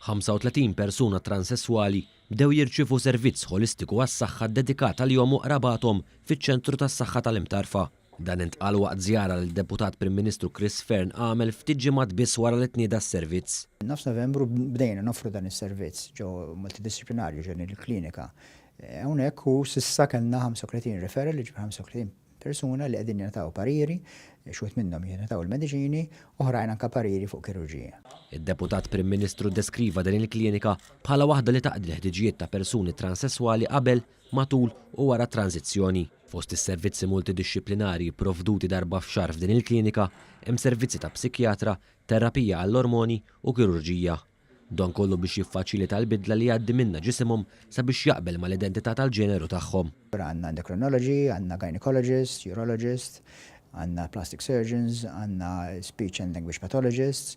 35 persuna transessuali bdew jirċievu servizz holistiku għas-saħħa dedikat għalihom u qrabathom fiċ-ċentru tas-saħħa tal-Imtarfa. Dan intqal waqt żjara li d-Deputat Prim Ministru Chris Fearn għamel ftit ġimgħat biss wara li tnieda s-servizz. Nofs Novembru bdejna nofru dan is-servizz ġew multidisciplinarju ġen il-klinika. Hawnhekk hu s'issa kellna 35 referral li 35 persuna li qegħdin jingħataw pariri, xwed minnhom jingħataw il-mediċini, oħrajn anke pariri fuq kirurġija. Id-Deputat Prim Ministru deskriva din il-klinika bħala waħda li taqdi l-ħtiġijiet ta' persuni transessuali qabel, matul u wara tranzizzjoni. Fost is-servizzi multidixxiplinari provduti darba f'xahar f'din il-klinika hemm servizzi ta' psikjatra, terapija għall-ormoni u kirurġija. Dan kollu biex jiffaċilita l-bidla li għaddi minna ġisimhom sabiex jaqbel mal-identità tal-ġeneru tagħhom. Għandna endocrinology, għandna gynecologist, urologist, għandna plastic surgeons, għandna speech and language pathologists,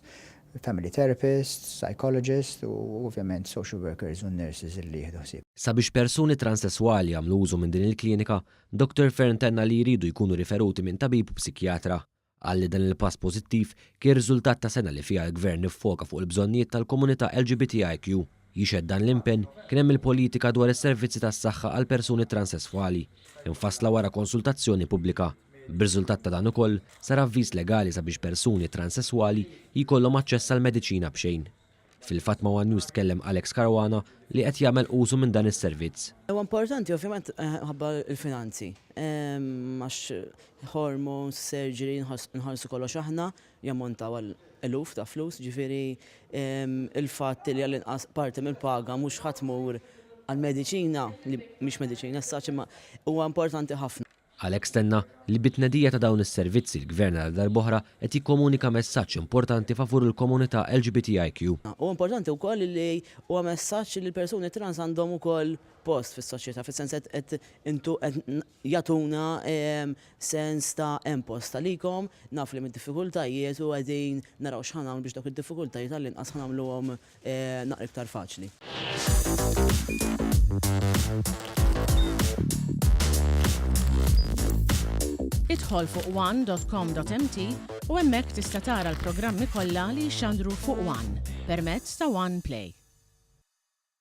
family therapists, psychologists u ovvjament social workers u nurses li jieħdu ħsieb. Sabiex persuni transessuali għamlu użu minn din il-klinika, Dr. Fearn tenna li jridu jkunu riferuti minn tabib u psikjatra. Għalli dan il-pass pożittiv kien riżultat ta' sena li fiha l-Gvern iffoka fuq il-bżonnijiet tal-komunità LGBTIQ. Jixed dan l-impenn kien hemm il-politika dwar is-servizzi tas-saħħa għal persuni transessuali, infassla wara konsultazzjoni pubblika. B'riżultat ta' dan ukoll sar avviż legali sabiex persuni transessuali jkollhom aċċess għal mediċina b'xejn. Fil-Fatma One News tkellem Alex Caruana li qed jagħmel użu minn dan is-servizz. Huwa importanti ovvjament ħabba l-finanzi. Għax hormones, surgery, nħallsu kollox aħna jammontaw għal eluf ta' flus, ġifieri il-fatt li għall-inqas parti mill-paga mhux ħadd mur għall-mediċina li mhix mediċina saċ imma huwa importanti ħafna. Alex tenna li bit-tnedija ta' dawn is-servizzi l-Gvern għal darb'oħra qed jikkomunika messaġġ importanti favur il-komunità LGBTIQ. U importanti wkoll li huwa messaġġ li l-persuni trans għandhom ukoll post fis-soċjetà, fis-sens qed intu qed jagħtuna sens ta' hemm post għalikom, naf li mid-diffikultajiet u qegħdin naraw x'ħanagħmlu biex dawk id-diffikultajiet għall-inqas ħanagħmluhom naqra iktar faċli. Idħol fuq one.com.mt u hemmhekk tista' tara l-programmi kollha li jxandru fuq One permezz ta' One Play.